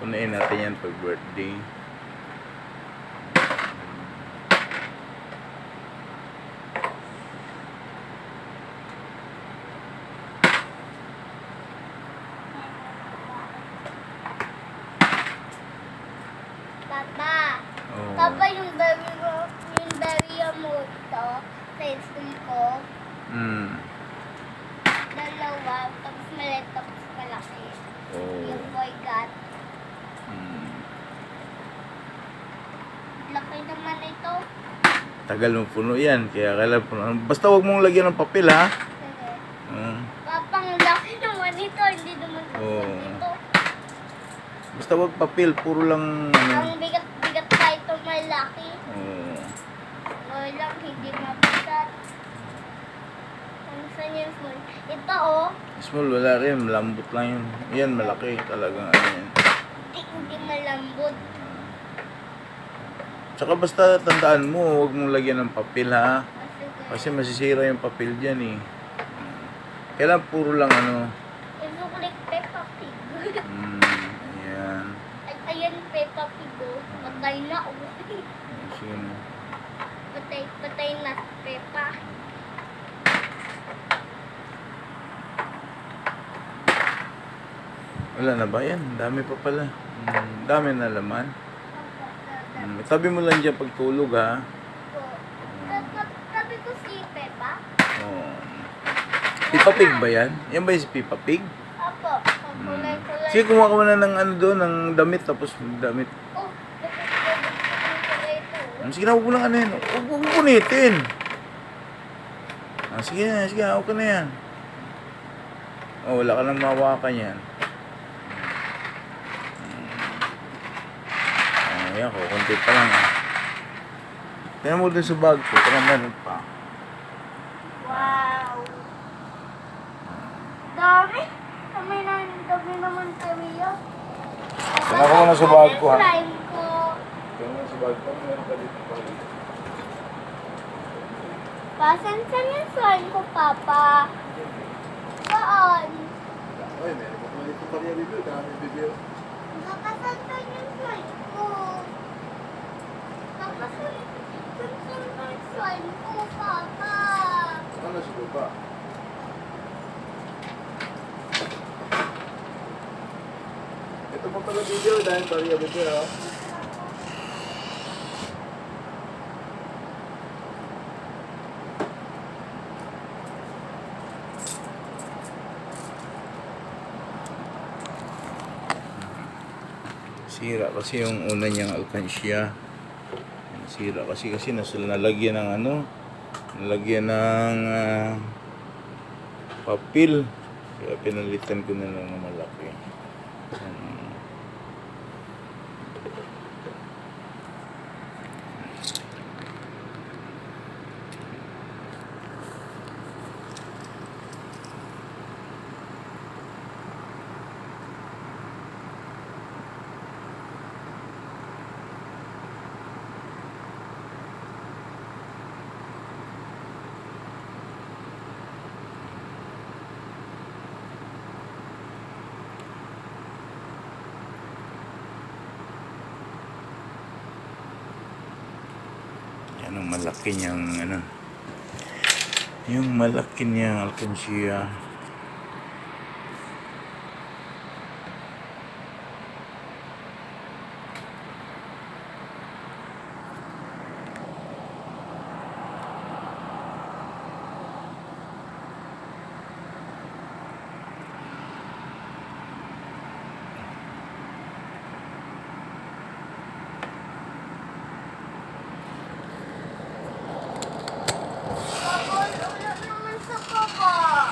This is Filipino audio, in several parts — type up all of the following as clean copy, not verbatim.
Punuin natin yan pag birthday. Papa, Oh. Papa, yung barya mo ito sa school ko, dalawa, tapos maliit, tapos malaki. Oh. Yung boy got. Mm. Laki naman ito. Tagal mo puno yan, kaya kailangan puno. Basta huwag mong lagyan ng papel, ha? Sige. Mm. Ang laki naman ito, hindi naman Oo. ito. Basta huwag papel, puro lang Ang bigat-bigat pa ito malaki. Oh. O lang, hindi mabigat. Ano saan yung small? Ito Small, wala rin, malambot lang yun. Yan, malaki talagang ano yan. hindi malambot. Tsaka basta tandaan mo, huwag mong lagyan ng papel, ha? Sige. Kasi masisira yung papel dyan, eh. Kailangan puro lang ano. It look like Peppa Pig. Ayan. Ayan, Peppa Pig, Patay na, Sige mo. Patay na si Peppa. Wala na ba yan? Dami pa pala. Dami na laman. Tabi mo lang dyan pagtulog, ha? Sabi ko si Peppa. Oh. Peppa Pig ba yan? Yan ba yung si Peppa Pig? Apo, kulay-kulay. Sige, kumuha ka muna ng ano doon, ng damit, tapos damit. Oh, kulay ito. Sige na, huwag mo lang ano yan. Huwag mo punitin. Sige na, okay na yan. Oh, wala ka nang mawakan yan. Ayan ko, konti pa lang. Tingnan mo din sa bag ko, parang meron pa. Wow. Dami. Dami naman kami yun. Tingnan ko muna sa bag ko, ha? Slime ko. Tingnan mo sa bag ko, meron pa dito pa. Saan yung slime ko, Papa? Saan? Ay, meron pa dito pa rin review. Dami review. Nakasanta yung slime ko. Nakasanta yung slime ko, Papa. Ano sa baba? Ito pa pala video dahil bariya video, ha? Sira kasi yung una niyang alkansya. Sira kasi nalagyan ng ano, nalagyan ng papel. Kaya pinalitan ko na lang ng malaki. Yan ang malaki niyang ano, yung malaki niyang alkansya.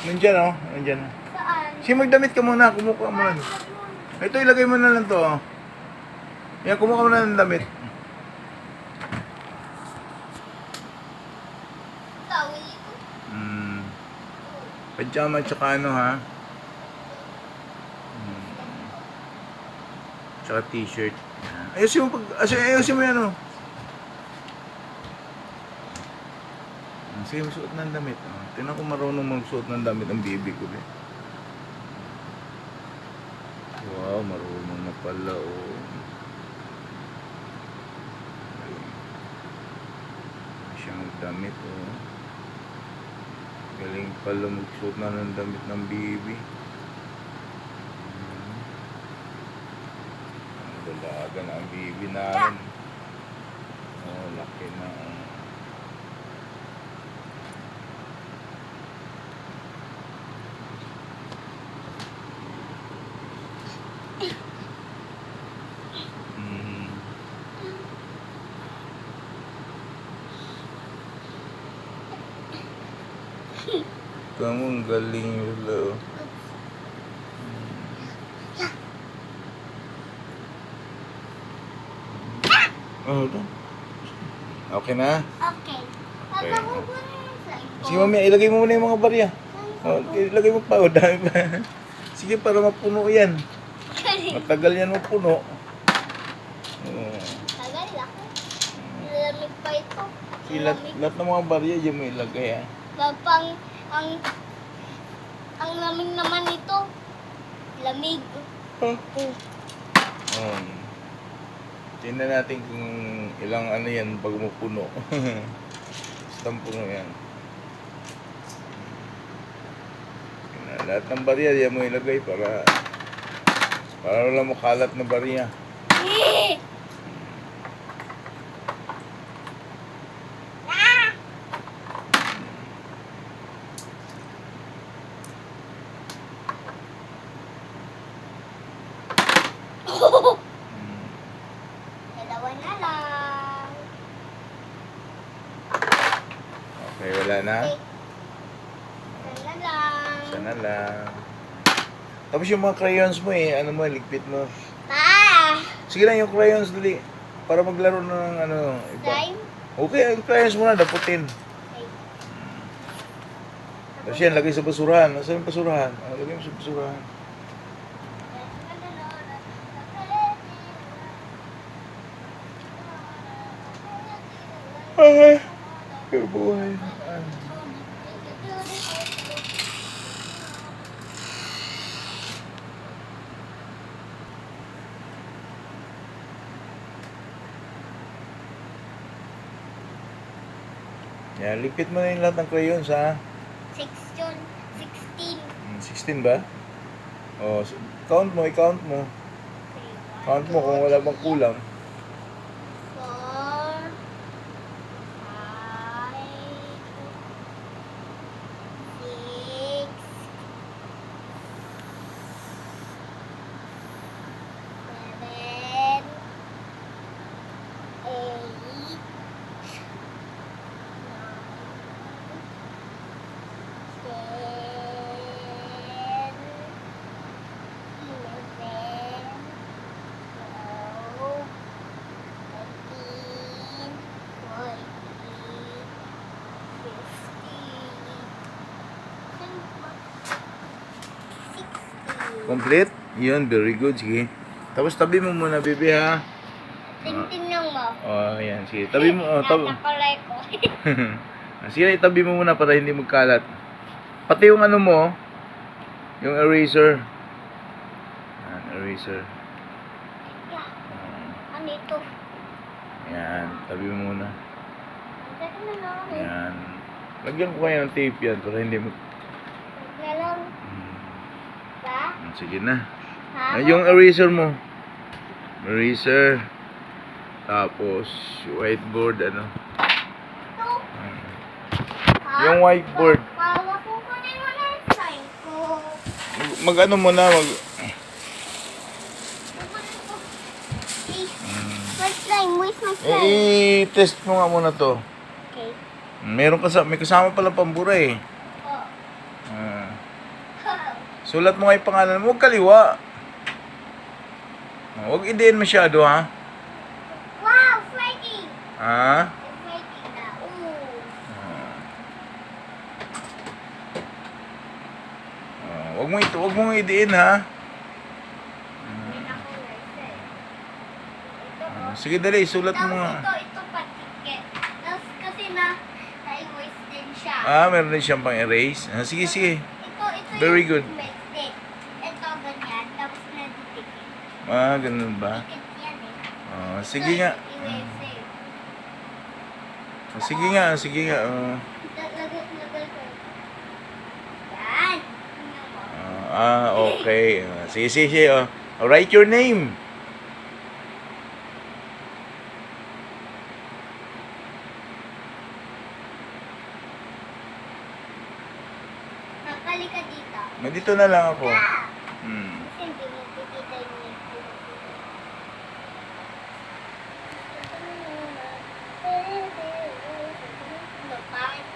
Nandiyan, oh. Nandiyan. Saan? Sige, magdamit ka muna. Kumuha mo lang. Ito, ilagay mo na lang to, oh. Yan, kumuha mo na ng damit. Tawil ito. Pajama tsaka ano, ha? Tsaka t-shirt. Ayusin mo yan, oh. Sige, magsuot ng damit. Oh. Tingnan ko marunong magsuot ng damit ang baby ko. Wow, marunong na pala, oh. Siyang damit, oh. Galing pala magsuot na ng damit ng baby. Ang dalaga na ang baby namin. Oh, laki na, oh. Kamu ang galing nila, oh. Oh, ito. Okay na? Okay. Okay. Papa, kukunin mo sa ito. Sige, mami, ilagay mo muna yung mga barya. Oh, ilagay mo pa, oh, dami pa. Sige, para mapuno yan. Matagal yan mapuno. Oh. Tagal ako. Lamig pa ito. Sige, lahat ng mga barya dyan mo ilagay, ah. Kapang ang lamig naman ito. Lamig. Oh. Tingnan natin kung ilang ano yan pag mapuno. Basta puno yan. Lahat ng barya diyan mo ilagay para wala makalat na barya. Dalawa na lang. Okay, wala na? Isa na lang. Isa na lang. Tapos yung mga crayons mo ano mo, ligpit mo. Sige lang yung crayons dali. Para maglaro na ng ano, iba. Slime? Okay, yung crayons mo na, daputin. Okay. Tapos yan, lagay sa basurahan. Nasaan yung basurahan? Lagay mo sa basurahan. Ay, buhay. Yan, lipit mo na yung lahat ng crayons, ha? 16. 16 ba? Oh, count mo, i-count mo. Count mo kung wala bang kulang. 4, 5, Complete? Yun, very good. Sige. Tapos tabi mo muna, baby, ha? Tingnan mo. Oh, yan. Sige. Tabi mo. Oh, Natakulay ko. Sige, itabi mo muna para hindi magkalat. Pati yung ano mo, yung eraser. Yan, eraser. Ano ito? Yan, tabi mo muna. Ano na lang? Yan. Lagyan ko kayo ng tape yan para hindi mag... Na lang. Ba? Sige na. Ha? Yung eraser mo. Eraser. Tapos, whiteboard, ano. Ito? Ha? Yung whiteboard. Bawa ko kunin mo na yung sign ko. Mag-ano mo na, Kukunin ko. My slime. Where's my slime? i-test mo nga muna to. Okay. May kasama pala pambura, eh. Oh. Sulat mo nga yung pangalan mo, huwag kaliwa. Huwag idein masyado, ha? Wow, Freddy! Ha? Freddy na. Ooh. Huwag mong idein, ha? Hindi na ako nurse eh. Ito oh. Sige, dali, sulat mo nga. Ito patiket. Tapos kasi na-erase din siya. Meron din siyang pang-erase. Sige, sige. Ito Very good. yung mistake. Ito ganyan, tapos na-duplicate. Ganun ba? Ticket yan eh. Sige nga. USA. Sige nga, sige nga. Lagal ko. Yan. Tingnan mo. Okay. Sige, sige, sige. Write your name. Nakali ka dito. Dito na lang ako. Ah! Hmm. Kasi hindi mo tikita yung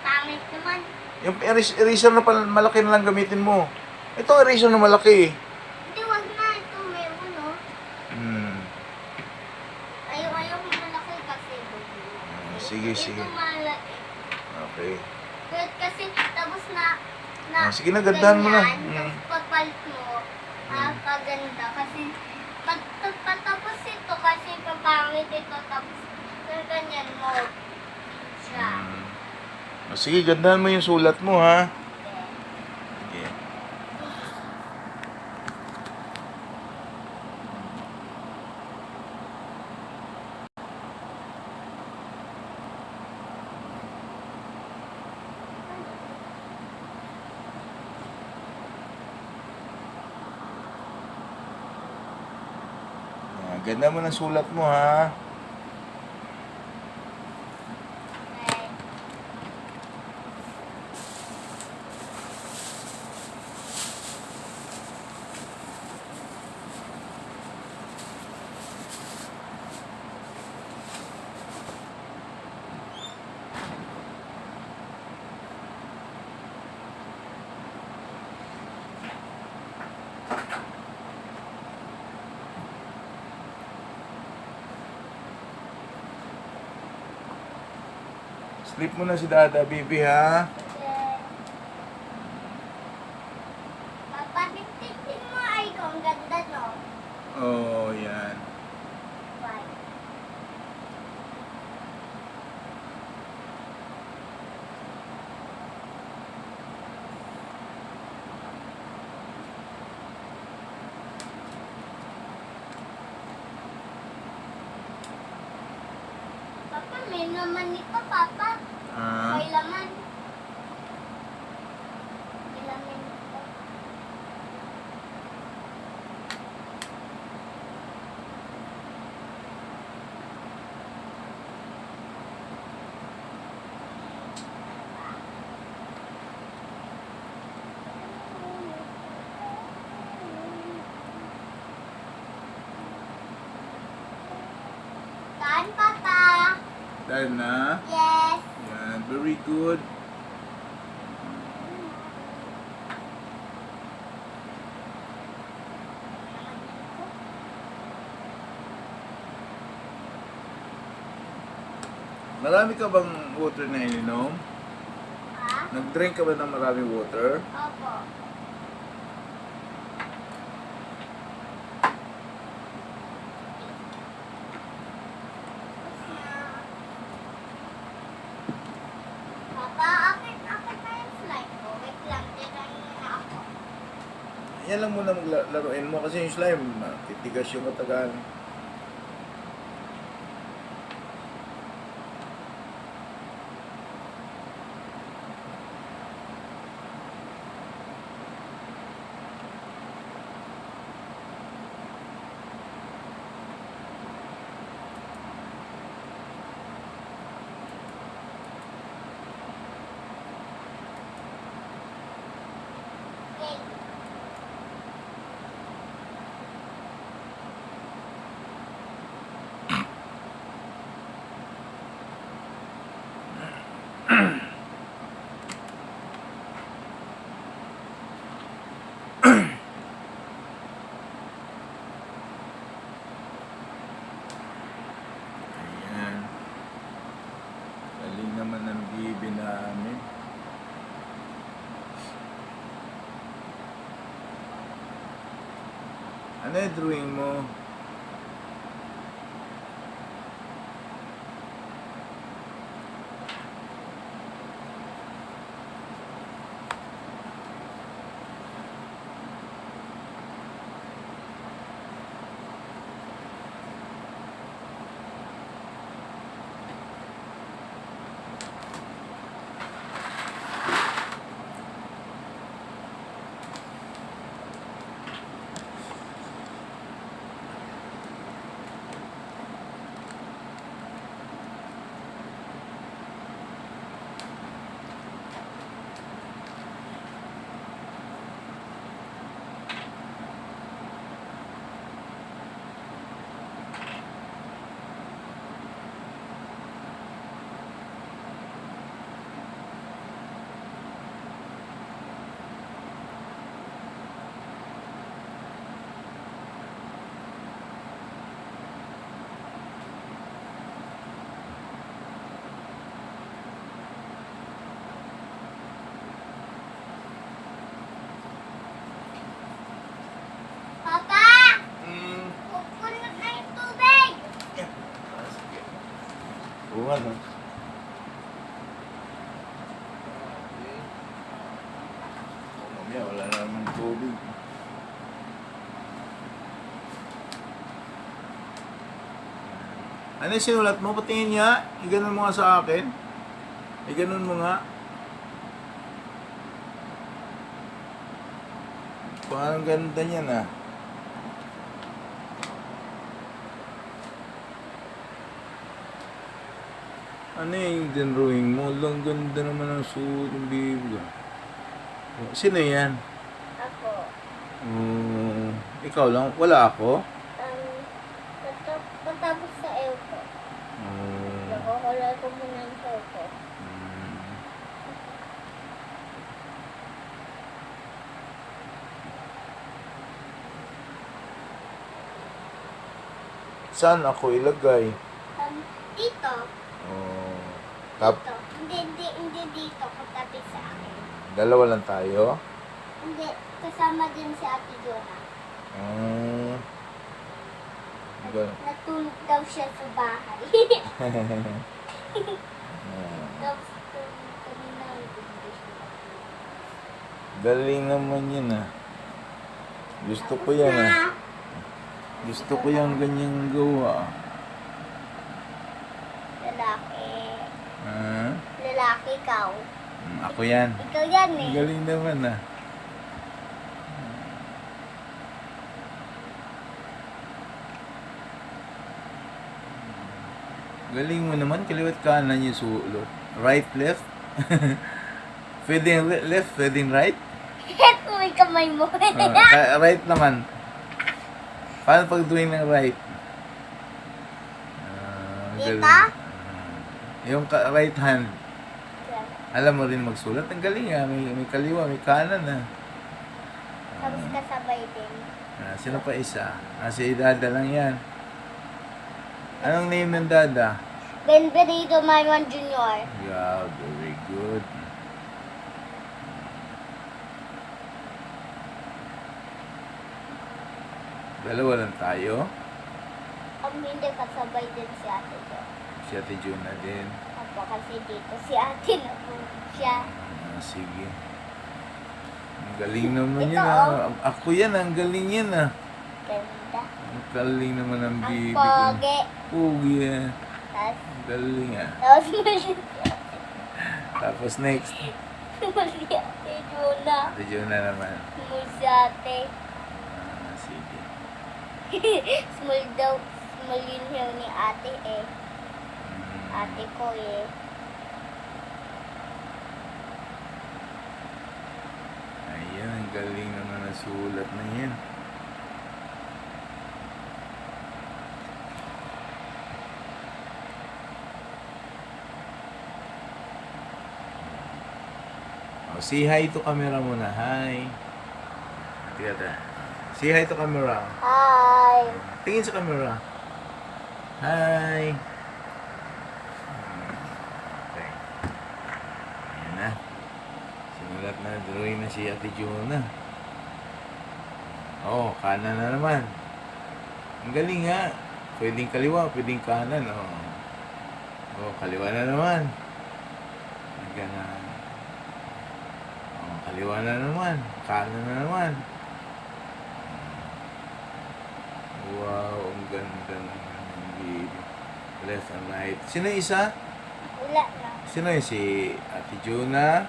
pangit naman. Yung eraser na malaki na lang gamitin mo. Ito eraser na malaki. Hindi, wag na. Ito meron, no? Hmm. Ayaw mo malaki kasi. Sige, sige. Ito malaki. Okay. Kasi tapos na Sige na, gandahan mo na. ganyan, tapos papalit mo, paganda. Kasi patapos ito kasi papangit ito. Tapos ganyan mo siya. Sige, gandahan mo yung sulat mo, ha? Sige. Ganda mo ng sulat mo, ha? Okay. Sleep mo na si Dada, baby, ha? Papa, tingnan mo ay ko. Ang ganda, no? Yan. Bye. Papa, may laman nito, Papa. May laman. May laman nito. Saan, Papa? Dahil na? Yes. Yan, very good. Marami ka bang water na ininom? Ha? Nag-drink ka ba ng maraming water? Opo. Papa, akit na yung slide ko. Wait lang, tinanin na ako. Yan lang muna maglaruin mo kasi yung slime, titigas yung katagal. Okay. Ayan. Galing naman ng bibi namin. Ano yung drawing mo? Oo nga, no? Mamaya, wala na naman tubig. Ano yung sinulat mo? Patingin niya. Iganon mo nga sa akin. Iganon mo nga. Parang ganda niyan ah. Ano yung drawing mo? Ang ganda naman ang suot ng baby. Sino yan? Ako. Ikaw lang? Wala ako? Patapos sa elko. Nakukulay ko muna yung elko. Saan ako ilagay? Dito. Oh, Dito. Hindi dito. Katabi sa akin. dalawa lang tayo? Hindi. Kasama din si Ate Jonah. Natulog daw siya sa bahay. Tapos kanina Galing naman yun ah. Gusto ko yan ah. Gusto ko yung ganyang gawa. Lalaki. Ah? Lalaki ikaw. Ako yan. Ikaw yan eh. Galing naman ah. Galing mo naman, kaliwat kanan yung sulot. Right, left? Pwedeng left, pwedeng right? Uy, kamay mo. Right naman. Paano pag doing ng right? Dito? Yung right hand. Alam mo rin magsulat. Ang galing ah. May kaliwa, may kanan ah. Tapos kasabay din. Sino pa isa? Si Dada lang yan. Anong name ng Dada? Benvenido Maiwan Jr. Yeah, very good. Dalawa lang tayo. Hindi kasabay din si Ate Jo. Si Ate Juna din. Ako kasi dito si Ate na po siya. Sige. Ang galing naman Ito, yan ah. Ako yan, ang galing yan ah. Ganda. Ang galing naman ng Ang bibi ko. pogi. Pogi ah. Tapos, Ang galing ah. tapos mali. Tapos next. Mali Ate Juna. Ate Juna naman. Small si Ate. Sige. Small daw. Small yun hill ni Ate eh. Ate ko eh. Ayan, ang galing naman ang sulat na yan. Say hi to camera muna. Hi. Tiyata. Say hi to camera. Hi. Tingin sa camera. Hi. Okay. Ayan na. Sinulat na. Drawing na si Ate Jonah. Oh, kanan na naman. Ang galing nga. Pwedeng kaliwa, pwedeng kanan. Oh, kaliwa na naman. Ganun. Kaliwa na naman. Kanan na naman. Wow, ang ganda naman ng video. Left and right. Sino yung isa? Wala na. Sino yung si Ate Jonah,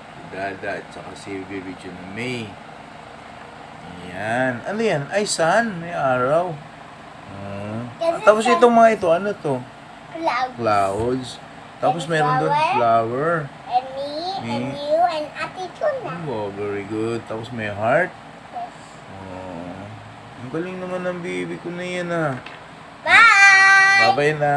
si Dada, at saka si Baby Juna May. Ayan. Ano yan? Ay, sun. May araw. Tapos itong mga ito, ano to? Cloud. Clouds. Tapos And meron doon flower. And me, and you, and Ate Juna. Oh, very good. Tapos may heart. Yes. Oh. Ang galing naman ng baby ko na yan ah. Bye! Bye-bye na.